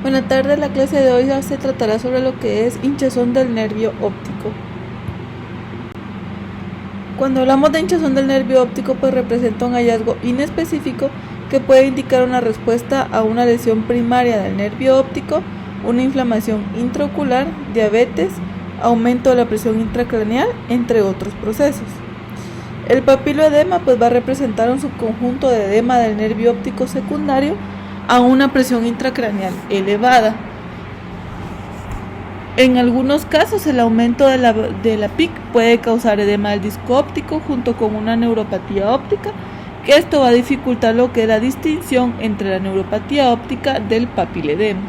Buenas tardes, la clase de hoy se tratará sobre lo que es hinchazón del nervio óptico. Cuando hablamos de hinchazón del nervio óptico, pues representa un hallazgo inespecífico que puede indicar una respuesta a una lesión primaria del nervio óptico, una inflamación intraocular, diabetes, aumento de la presión intracraneal, entre otros procesos. El papiloedema pues va a representar un subconjunto de edema del nervio óptico secundario a una presión intracraneal elevada. En algunos casos el aumento de la PIC puede causar edema del disco óptico junto con una neuropatía óptica, que esto va a dificultar lo que es la distinción entre la neuropatía óptica del papiledema.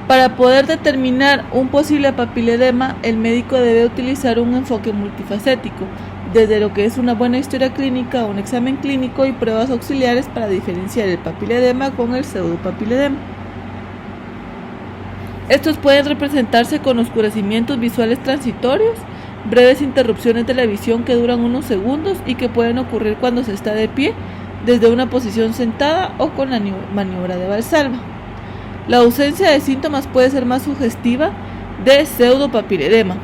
Para poder determinar un posible papiledema, el médico debe utilizar un enfoque multifacético, desde lo que es una buena historia clínica, un examen clínico y pruebas auxiliares para diferenciar el papiledema con el pseudopapiledema. Estos pueden representarse con oscurecimientos visuales transitorios, breves interrupciones de la visión que duran unos segundos y que pueden ocurrir cuando se está de pie, desde una posición sentada o con la maniobra de Valsalva. La ausencia de síntomas puede ser más sugestiva de pseudopapiledema,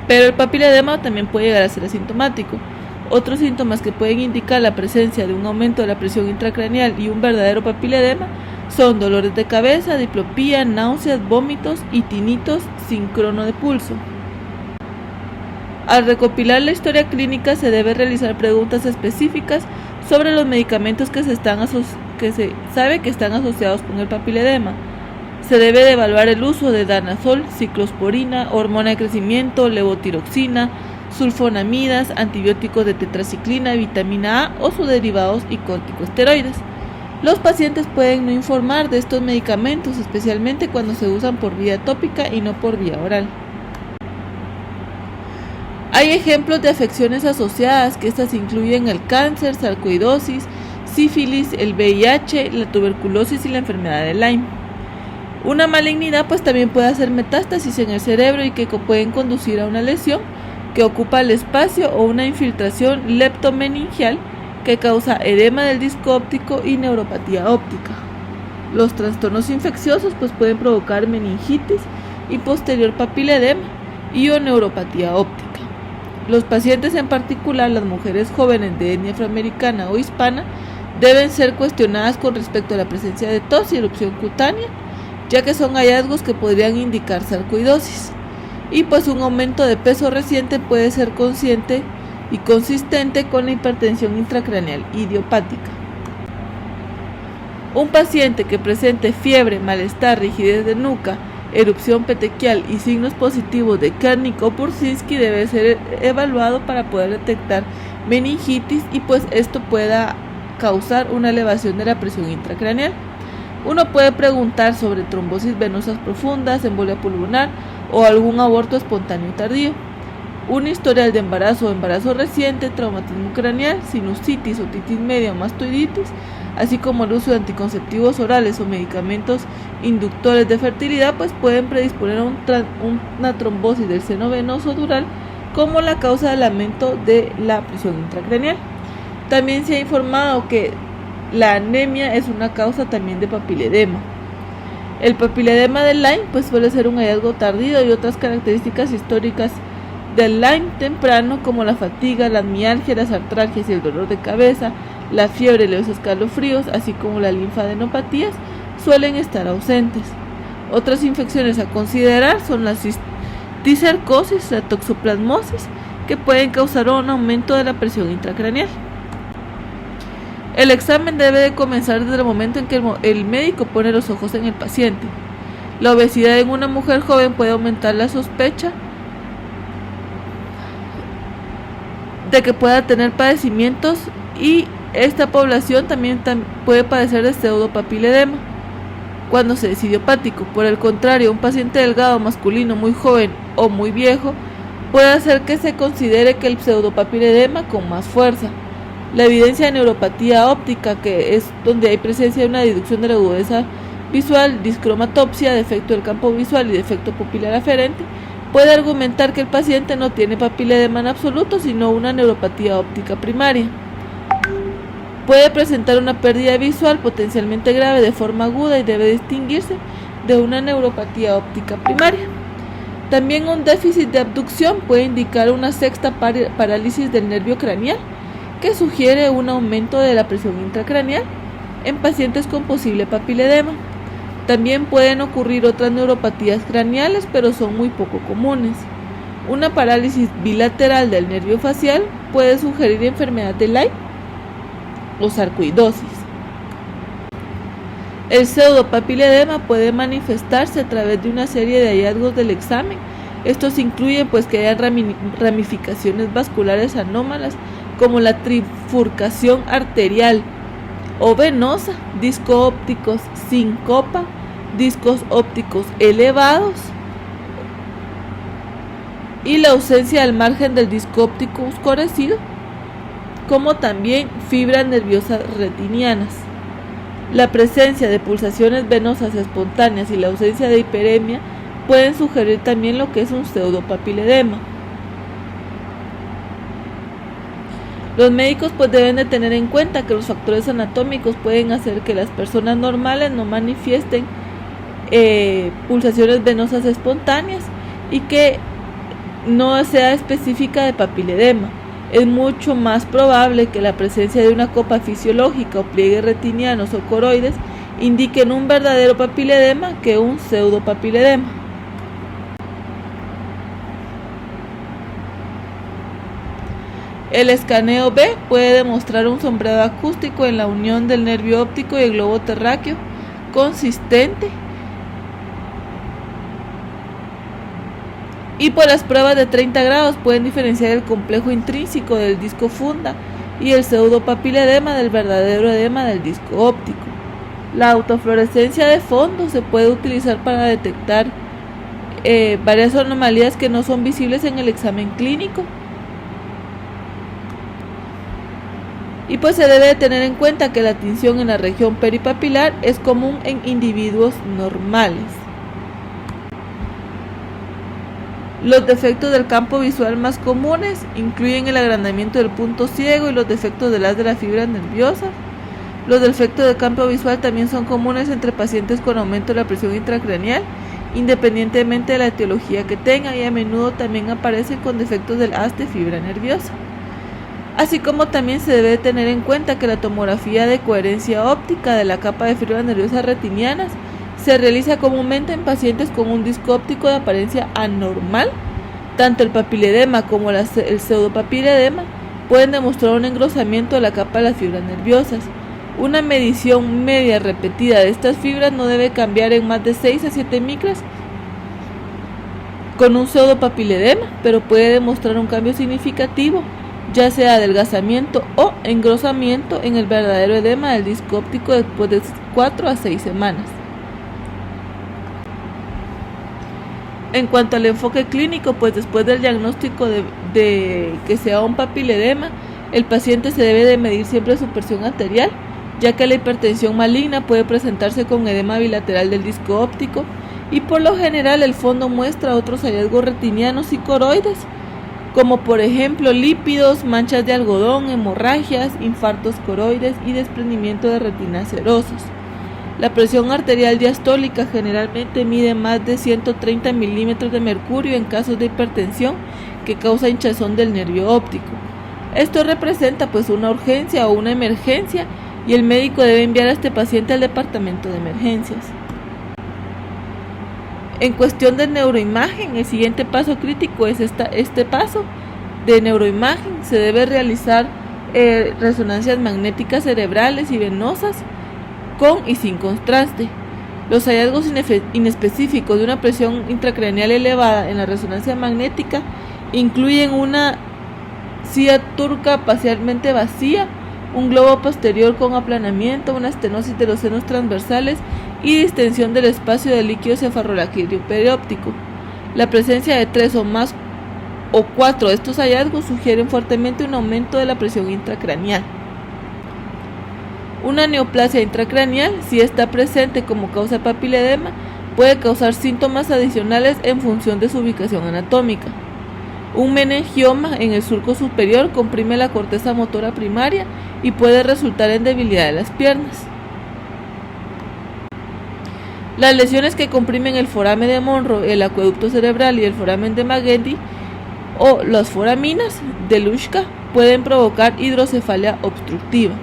pero el papiledema también puede llegar a ser asintomático. Otros síntomas que pueden indicar la presencia de un aumento de la presión intracraneal y un verdadero papiledema son dolores de cabeza, diplopía, náuseas, vómitos y tinitos síncrono de pulso. Al recopilar la historia clínica se debe realizar preguntas específicas sobre los medicamentos que se sabe que están asociados con el papiledema. Se debe de evaluar el uso de danazol, ciclosporina, hormona de crecimiento, levotiroxina, sulfonamidas, antibióticos de tetraciclina, vitamina A o sus derivados y corticosteroides. Los pacientes pueden no informar de estos medicamentos, especialmente cuando se usan por vía tópica y no por vía oral. Hay ejemplos de afecciones asociadas, que estas incluyen el cáncer, sarcoidosis, sífilis, el VIH, la tuberculosis y la enfermedad de Lyme. Una malignidad pues también puede hacer metástasis en el cerebro y que pueden conducir a una lesión que ocupa el espacio o una infiltración leptomeningeal que causa edema del disco óptico y neuropatía óptica. Los trastornos infecciosos pues pueden provocar meningitis y posterior papiledema y o neuropatía óptica. Los pacientes, en particular las mujeres jóvenes de etnia afroamericana o hispana, deben ser cuestionadas con respecto a la presencia de tos y erupción cutánea, ya que son hallazgos que podrían indicar sarcoidosis. Y pues un aumento de peso reciente puede ser consciente y consistente con la hipertensión intracraneal idiopática. Un paciente que presente fiebre, malestar, rigidez de nuca, erupción petequial y signos positivos de Kernicke o Bursinski debe ser evaluado para poder detectar meningitis y pues esto pueda causar una elevación de la presión intracraneal. Uno puede preguntar sobre trombosis venosas profundas, embolia pulmonar o algún aborto espontáneo tardío. Un historial de embarazo o embarazo reciente, traumatismo craneal, sinusitis, otitis media o mastoiditis, así como el uso de anticonceptivos orales o medicamentos inductores de fertilidad, pues pueden predisponer a una trombosis del seno venoso dural como la causa del aumento de la presión intracraneal. También se ha informado que la anemia es una causa también de papiledema. El papiledema del Lyme pues suele ser un hallazgo tardío y otras características históricas del Lyme temprano, como la fatiga, las mialgias, las artralgias y el dolor de cabeza, la fiebre y los escalofríos, así como las linfadenopatías, suelen estar ausentes. Otras infecciones a considerar son la cisticercosis, la toxoplasmosis, que pueden causar un aumento de la presión intracraneal. El examen debe de comenzar desde el momento en que el médico pone los ojos en el paciente. La obesidad en una mujer joven puede aumentar la sospecha de que pueda tener padecimientos y esta población también puede padecer de pseudopapiledema cuando se es idiopático. Por el contrario, un paciente delgado masculino muy joven o muy viejo puede hacer que se considere que el pseudopapiledema con más fuerza. La evidencia de neuropatía óptica, que es donde hay presencia de una disminución de la agudeza visual, discromatopsia, defecto del campo visual y defecto pupilar aferente, puede argumentar que el paciente no tiene papiledema en absoluto, sino una neuropatía óptica primaria. Puede presentar una pérdida visual potencialmente grave de forma aguda y debe distinguirse de una neuropatía óptica primaria. También un déficit de abducción puede indicar una sexta parálisis del nervio craneal, que sugiere un aumento de la presión intracraneal en pacientes con posible papiledema. También pueden ocurrir otras neuropatías craneales, pero son muy poco comunes. Una parálisis bilateral del nervio facial puede sugerir enfermedad de Lyme o sarcoidosis. El pseudopapiledema puede manifestarse a través de una serie de hallazgos del examen. Estos incluyen que hayan ramificaciones vasculares anómalas, como la trifurcación arterial o venosa, discos ópticos sin copa, discos ópticos elevados y la ausencia del margen del disco óptico oscurecido, como también fibras nerviosas retinianas. La presencia de pulsaciones venosas espontáneas y la ausencia de hiperemia pueden sugerir también lo que es un pseudopapiledema. Los médicos deben de tener en cuenta que los factores anatómicos pueden hacer que las personas normales no manifiesten pulsaciones venosas espontáneas y que no sea específica de papiledema. Es mucho más probable que la presencia de una copa fisiológica o pliegues retinianos o coroides indiquen un verdadero papiledema que un pseudopapiledema. El escaneo B puede demostrar un sombreado acústico en la unión del nervio óptico y el globo terráqueo consistente, y por las pruebas de 30 grados pueden diferenciar el complejo intrínseco del disco funda y el pseudopapiledema del verdadero edema del disco óptico. La autofluorescencia de fondo se puede utilizar para detectar varias anomalías que no son visibles en el examen clínico. Y se debe tener en cuenta que la tinción en la región peripapilar es común en individuos normales. Los defectos del campo visual más comunes incluyen el agrandamiento del punto ciego y los defectos del haz de las fibras nerviosas. Los defectos del campo visual también son comunes entre pacientes con aumento de la presión intracraneal, independientemente de la etiología que tengan, y a menudo también aparecen con defectos del haz de fibra nerviosa. Así como también se debe tener en cuenta que la tomografía de coherencia óptica de la capa de fibras nerviosas retinianas se realiza comúnmente en pacientes con un disco óptico de apariencia anormal. Tanto el papiledema como el pseudopapiledema pueden demostrar un engrosamiento de la capa de las fibras nerviosas. Una medición media repetida de estas fibras no debe cambiar en más de 6 a 7 micras con un pseudopapiledema, pero puede demostrar un cambio significativo, ya sea adelgazamiento o engrosamiento en el verdadero edema del disco óptico después de 4 a 6 semanas. En cuanto al enfoque clínico, después del diagnóstico de que sea un papiledema, el paciente se debe de medir siempre su presión arterial, ya que la hipertensión maligna puede presentarse con edema bilateral del disco óptico, y por lo general el fondo muestra otros hallazgos retinianos y coroides, como por ejemplo lípidos, manchas de algodón, hemorragias, infartos coroides y desprendimiento de retinas serosas. La presión arterial diastólica generalmente mide más de 130 milímetros de mercurio en casos de hipertensión que causa hinchazón del nervio óptico. Esto representa una urgencia o una emergencia, y el médico debe enviar a este paciente al departamento de emergencias. En cuestión de neuroimagen, el siguiente paso crítico es este paso de neuroimagen. Se debe realizar resonancias magnéticas cerebrales y venosas con y sin contraste. Los hallazgos inespecíficos de una presión intracraneal elevada en la resonancia magnética incluyen una silla turca parcialmente vacía, un globo posterior con aplanamiento, una estenosis de los senos transversales y distensión del espacio del líquido cefalorraquídeo perióptico. La presencia de 3 o más o 4 de estos hallazgos sugieren fuertemente un aumento de la presión intracraneal. Una neoplasia intracraneal, si está presente como causa de papiledema, puede causar síntomas adicionales en función de su ubicación anatómica. Un meningioma en el surco superior comprime la corteza motora primaria y puede resultar en debilidad de las piernas. Las lesiones que comprimen el foramen de Monro, el acueducto cerebral y el foramen de Magendie o las foraminas de Luschka pueden provocar hidrocefalia obstructiva.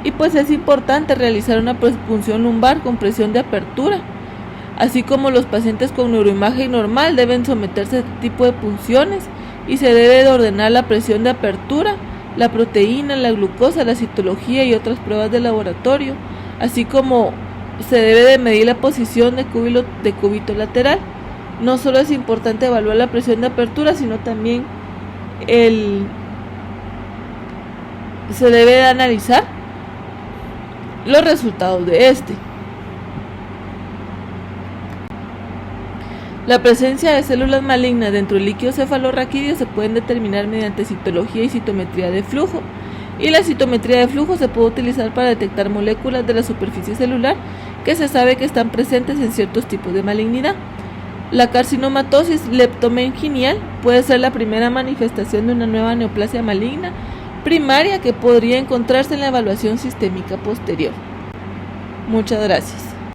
Y pues es importante realizar una punción lumbar con presión de apertura, así como los pacientes con neuroimagen normal deben someterse a este tipo de punciones y se debe de ordenar la presión de apertura, la proteína, la glucosa, la citología y otras pruebas de laboratorio, así como se debe de medir la posición de cúbito lateral. No solo es importante evaluar la presión de apertura, sino también se debe de analizar los resultados de este. La presencia de células malignas dentro del líquido cefalorraquídeo se pueden determinar mediante citología y citometría de flujo, y la citometría de flujo se puede utilizar para detectar moléculas de la superficie celular que se sabe que están presentes en ciertos tipos de malignidad. La carcinomatosis leptomeningeal puede ser la primera manifestación de una nueva neoplasia maligna primaria que podría encontrarse en la evaluación sistémica posterior. Muchas gracias.